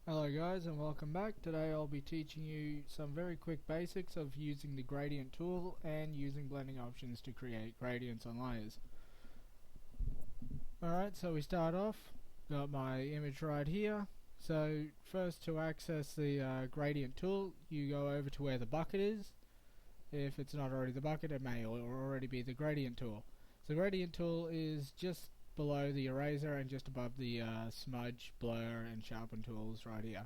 Hello guys and welcome back. Today I'll be teaching you some very quick basics of using the gradient tool and using blending options to create gradients on layers. Alright, so we start off, got my image right here. So first, to access the gradient tool, you go over to where the bucket is. If it's not already the bucket, it may already be the gradient tool. So the gradient tool is just below the eraser and just above the smudge, blur and sharpen tools right here.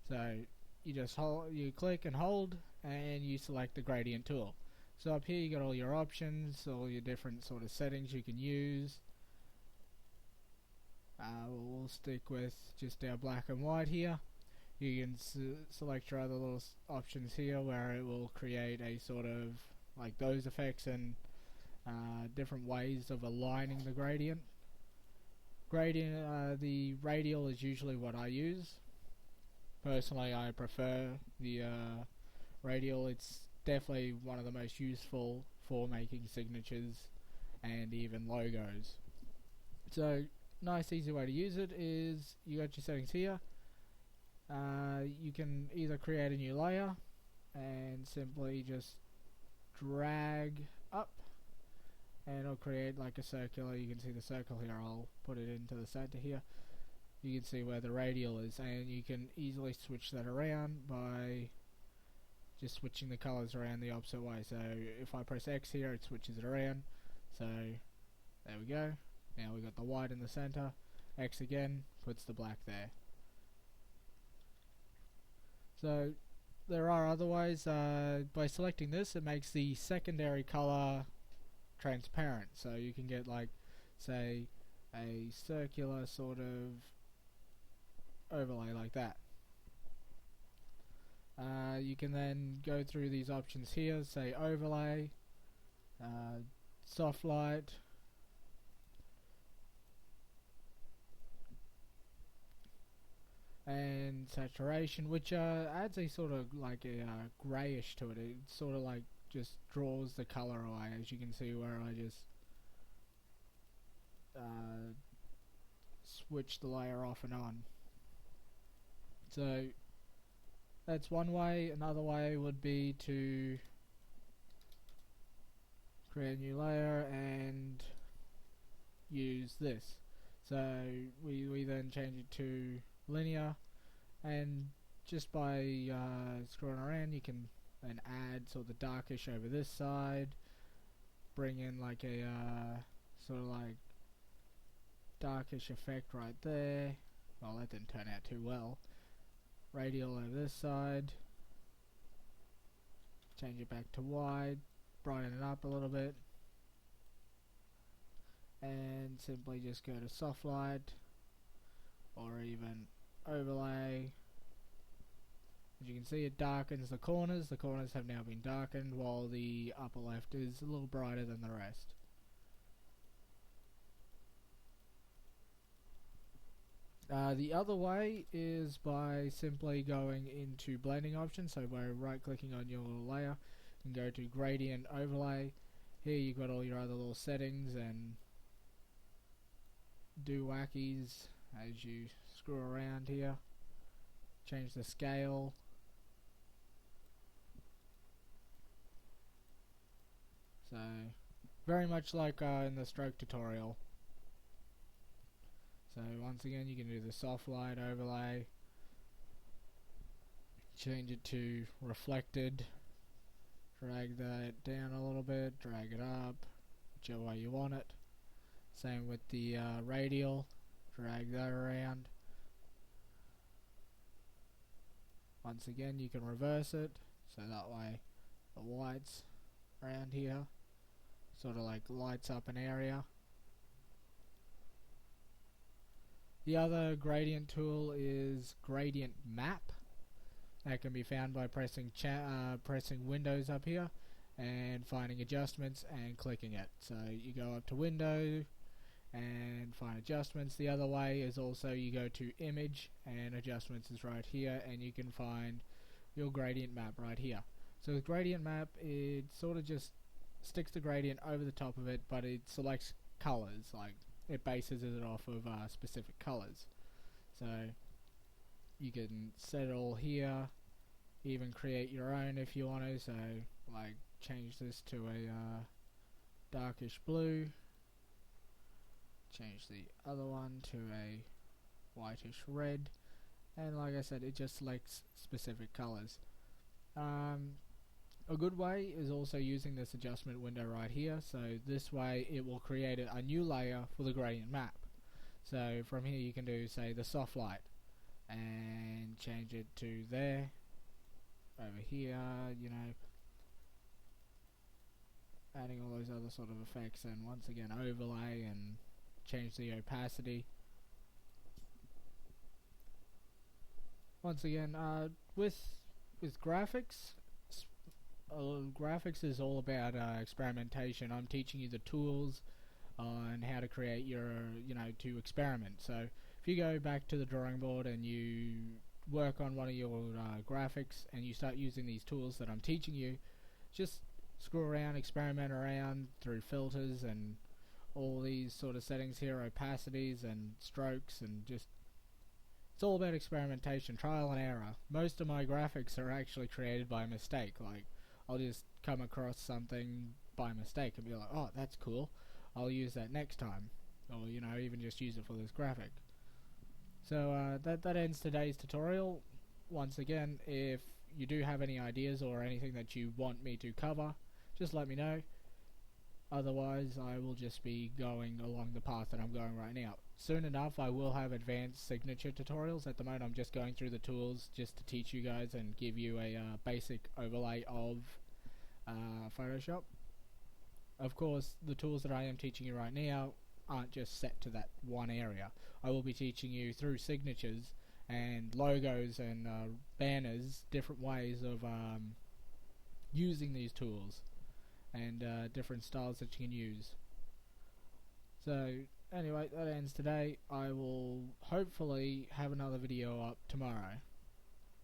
So you click and hold and you select the gradient tool. So up here you got all your options, all your different sort of settings you can use. We'll stick with just our black and white here. You can select your other little options here where it will create a sort of like those effects and different ways of aligning the gradient. The radial is usually what I use. Personally, I prefer the radial. It's definitely one of the most useful for making signatures and even logos. So, nice easy way to use it is you got your settings here. You can either create a new layer and simply just drag up and it'll create like a circular. You can see the circle here. I'll put it into the center here. You can see where the radial is, and you can easily switch that around by just switching the colors around the opposite way. So if I press X here, it switches it around. So there we go. Now we got the white in the center. X again puts the black there. So there are other ways. By selecting this, it makes the secondary color transparent. So you can get like, say, a circular sort of overlay like that. You can then go through these options here, say overlay, soft light, and saturation, which adds a sort of like a grayish to it. It sort of like just draws the color away, as you can see where I just switch the layer off and on. So that's one way. Another way would be to create a new layer and use this. So we then change it to linear, and just by scrolling around you can then add sort of the darkish over this side, bring in like a sort of like darkish effect right there. Well, that didn't turn out too well. Radial over this side, change it back to wide, brighten it up a little bit, and simply just go to soft light or even overlay. As you can see, it darkens the corners. The corners have now been darkened, while the upper left is a little brighter than the rest. The other way is by simply going into blending options. So by right clicking on your layer and go to gradient overlay. Here you've got all your other little settings and do wackies as you screw around here. Change the scale. So very much like in the stroke tutorial. So once again you can do the soft light overlay, change it to reflected, drag that down a little bit, drag it up, whichever way you want it. Same with the radial, drag that around. Once again you can reverse it, so that way the whites around here sort of like lights up an area. The other gradient tool is gradient map. That can be found by pressing Windows up here and finding adjustments and clicking it. So you go up to window and find adjustments. The other way is also you go to image and adjustments is right here, and you can find your gradient map right here. So with gradient map, it sort of just sticks the gradient over the top of it, but it selects colors, like it bases it off of specific colors. So you can set it all here, even create your own if you want to. So like change this to a darkish blue, change the other one to a whitish red, and like I said, it just selects specific colors. A good way is also using this adjustment window right here. So this way it will create a new layer for the gradient map. So from here you can do, say, the soft light and change it to there. Over here, you know, adding all those other sort of effects, and once again overlay and change the opacity. Once again, with graphics, graphics is all about experimentation. I'm teaching you the tools on how to create your, to experiment. So if you go back to the drawing board and you work on one of your graphics and you start using these tools that I'm teaching you, just screw around, experiment around through filters and all these sort of settings here, opacities and strokes, and just, it's all about experimentation, trial and error. Most of my graphics are actually created by mistake. Like, I'll just come across something by mistake and be like, oh, that's cool, I'll use that next time, or even just use it for this graphic. So that ends today's tutorial. Once again, if you do have any ideas or anything that you want me to cover, just let me know. Otherwise, I will just be going along the path that I'm going right now. Soon enough, I will have advanced signature tutorials. At the moment, I'm just going through the tools just to teach you guys and give you a basic overlay of Photoshop. Of course, the tools that I am teaching you right now aren't just set to that one area. I will be teaching you through signatures and logos and banners, different ways of using these tools, and different styles that you can use. So anyway, that ends today. I will hopefully have another video up tomorrow.